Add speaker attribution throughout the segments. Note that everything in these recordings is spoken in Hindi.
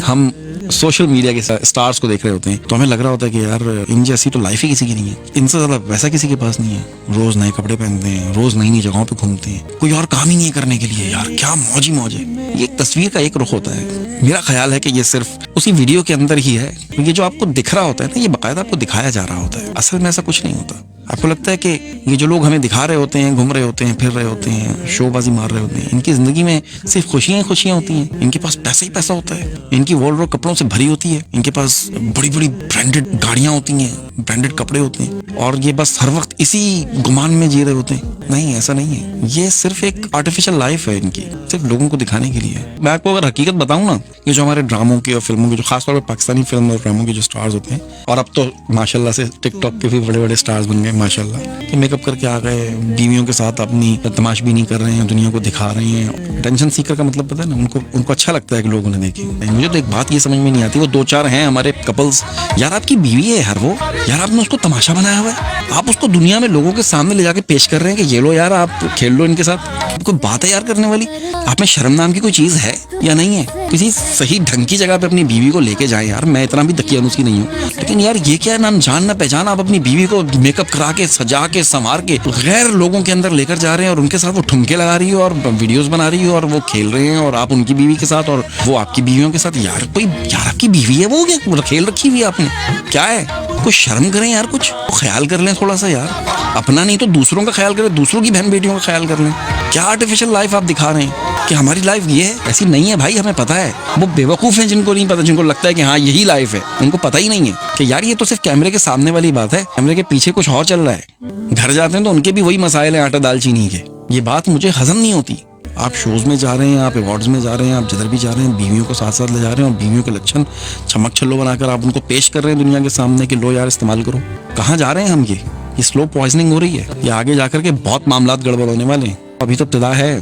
Speaker 1: हम सोशल मीडिया के स्टार्स को देख रहे होते हैं तो हमें लग रहा होता है कि यार इन जैसी तो लाइफ ही किसी की नहीं है, इनसे ज्यादा पैसा किसी के पास नहीं है। रोज नए कपड़े पहनते हैं, रोज नई नई जगहों पे घूमते हैं, कोई और काम ही नहीं है करने के लिए। यार क्या मौज ही मौज है। ये एक तस्वीर का एक रुख होता है। मेरा ख्याल है कि ये सिर्फ उसी वीडियो के अंदर ही है। ये जो आपको दिख रहा होता है ना, ये बाकायदा आपको दिखाया जा रहा होता है। असल में ऐसा कुछ नहीं होता। आपको लगता है कि ये जो लोग हमें दिखा रहे होते हैं, घूम रहे होते हैं, फिर रहे होते हैं, शोबाजी मार रहे होते हैं, इनकी जिंदगी में सिर्फ खुशियां ही खुशियां होती हैं। इनके पास पैसा ही पैसा होता है, इनकी वॉलड्रॉप कपड़ों से भरी होती है, इनके पास बड़ी बड़ी ब्रांडेड गाड़ियां होती हैं, ब्रांडेड कपड़े होते हैं, और ये बस हर वक्त इसी गुमान में जी रहे होते हैं। नहीं, ऐसा नहीं है। ये सिर्फ एक आर्टिफिशियल लाइफ है इनकी, सिर्फ लोगों को दिखाने के लिए। मैं आपको अगर हकीकत बताऊं ना, ये जो हमारे ड्रामों की और फिल्मों की, जो खासतौर पर पाकिस्तानी फिल्म और ड्रामों के जो स्टार्स होते हैं, और अब तो माशाल्लाह से टिकटॉक के भी बड़े बड़े स्टार्स बन गए माशाल्लाह, कि मेकअप करके आ गए, बीवियों के साथ अपनी तमाशबीनी कर रहे हैं, दुनिया को दिखा रहे हैं। अटेंशन सीकर का मतलब पता है ना, उनको अच्छा लगता है कि लोग उन्हें देखें। मुझे तो एक बात ये समझ में नहीं आती, वो दो चार हैं हमारे कपल्स, यार आपकी बीवी है यार, वो यार आपने उसको तमाशा बनाया हुआ है, आप उसको दुनिया में लोगों के सामने ले जाके पेश कर रहे हैं कि ये लो यार आप खेल लो इनके साथ। कोई बात है यार करने वाली? आप में शर्म नाम की कोई चीज है या नहीं है? किसी सही ढंग की जगह पे अपनी बीवी को लेके जाएं यार। मैं इतना भी दकियानूस की नहीं हूँ, लेकिन यार ये क्या है, ना जान ना पहचान, आप अपनी बीवी को मेकअप करा के, सजा के, संवार के गैर लोगों के अंदर लेकर जा रहे हैं, और उनके साथ वो ठुमके लगा रही हो और वीडियोस बना रही हो, और वो खेल रहे हैं, और आप उनकी बीवी के साथ और वो आपकी बीवियों के साथ। यार कोई, यार आपकी बीवी है वो, क्या खेल रखी हुई है आपने? क्या है? कुछ शर्म करें यार, कुछ ख्याल कर लें थोड़ा सा यार। अपना नहीं तो दूसरों का ख्याल करें, दूसरों की बहन बेटियों का ख्याल कर लें। क्या आर्टिफिशियल लाइफ आप दिखा रहे हैं कि हमारी लाइफ ये है? ऐसी नहीं है भाई, हमें पता है। वो बेवकूफ हैं जिनको नहीं पता, जिनको लगता है कि हाँ यही लाइफ है, उनको पता ही नहीं है कि यार ये तो सिर्फ कैमरे के सामने वाली बात है, कैमरे के पीछे कुछ और चल रहा है। घर जाते हैं तो उनके भी वही मसाइल हैं, आटा दाल चीनी के। ये बात मुझे हजम नहीं होती। आप शोज में जा रहे हैं, आप अवार्ड्स में जा रहे हैं, आप जिधर भी जा रहे हैं, बीवियों को साथ साथ ले जा रहे हैं, और बीवियों के लक्षण चमक छल्लो बनाकर आप उनको पेश कर रहे हैं दुनिया के सामने कि लो यार इस्तेमाल करो। कहाँ जा रहे हैं हम? ये स्लो पॉइजनिंग हो रही है। ये आगे जाकर के बहुत मामलात गड़बड़ होने वाले हैं। अभी तो इब्तिदा है,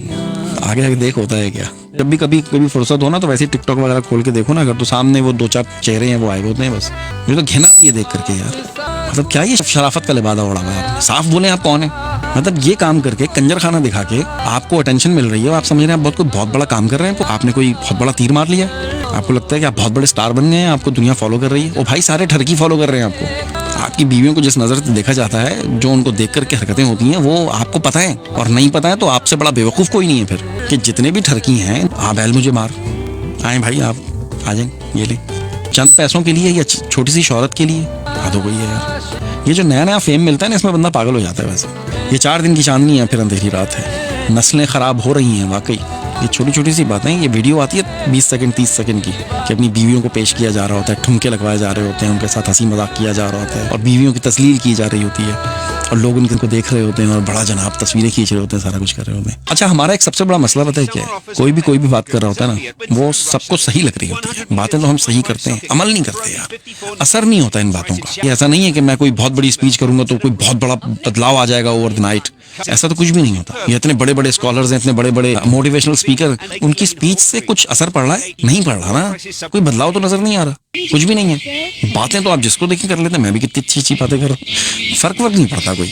Speaker 1: आगे आगे देख होता है क्या। जब भी कभी फुर्सत हो ना, तो वैसे ही टिकटॉक वगैरह खोल के देखो ना, अगर तो सामने वो दो चार चेहरे हैं वो आए होते हैं बस। मुझे तो घिना ये देख करके यार, मतलब क्या ये शराफत का लिबादा उड़ा हुआ है आपने? साफ बोले आप कौन है? मतलब ये काम करके, कंजर खाना दिखा के आपको अटेंशन मिल रही है, आप समझ रहे हैं आप बहुत बड़ा काम कर रहे हैं, आपने कोई बहुत बड़ा तीर मार लिया, आपको लगता है कि आप बहुत बड़े स्टार बन गए हैं, आपको दुनिया फॉलो कर रही है। ओ भाई, सारे ठरकी फॉलो कर रहे हैं आपको। आपकी बीवियों को जिस नजर से देखा जाता है, जो उनको देख करके हरकतें होती हैं, वो आपको पता है, और नहीं पता है तो आपसे बड़ा बेवकूफ कोई नहीं है फिर। कि जितने भी ठरकी हैं, आप बैल मुझे मार आए भाई, आप आ जाए, ये ले चंद पैसों के लिए या छोटी सी शोहरत के लिए आ दो। वही है यार, ये जो नया नया फेम मिलता है ना, इसमें बंदा पागल हो जाता है। वैसे ये 4 दिन की चांदनी है, फिर अंधेरी रात है। नस्लें खराब हो रही हैं वाकई। ये छोटी छोटी सी बातें, ये वीडियो आती है 20 सेकंड 30 सेकंड की, कि अपनी बीवियों को पेश किया जा रहा होता है, ठुमके लगवाए जा रहे होते हैं, उनके साथ हंसी मजाक किया जा रहा होता है, और बीवियों की तस्लील की जा रही होती है, और लोग उनको देख रहे होते हैं, और बड़ा जनाब तस्वीरें खींच रहे होते हैं, सारा कुछ कर रहे होते हैं। अच्छा, हमारा एक सबसे बड़ा मसला पता है क्या है? कोई भी बात कर रहा होता है ना, वो सबको सही लग रही होती है। बातें तो हम सही करते हैं, अमल नहीं करते यार, असर नहीं होता इन बातों का। ये ऐसा नहीं है कि मैं कोई बहुत बड़ी स्पीच करूंगा तो कोई बहुत बड़ा बदलाव आ जाएगा ओवर द नाइट, ऐसा तो कुछ भी नहीं होता। ये इतने बड़े बड़े स्कॉलर्स हैं, इतने बड़े बड़े मोटिवेशनल स्पीकर, उनकी स्पीच से कुछ असर पड़ रहा है? नहीं पड़ रहा ना, कोई बदलाव तो नजर नहीं आ रहा, कुछ भी नहीं है। बातें तो आप जिसको देखें कर लेते हैं, मैं भी कितनी अच्छी अच्छी बातें कर रहा हूँ, फर्क नहीं पड़ता कोई।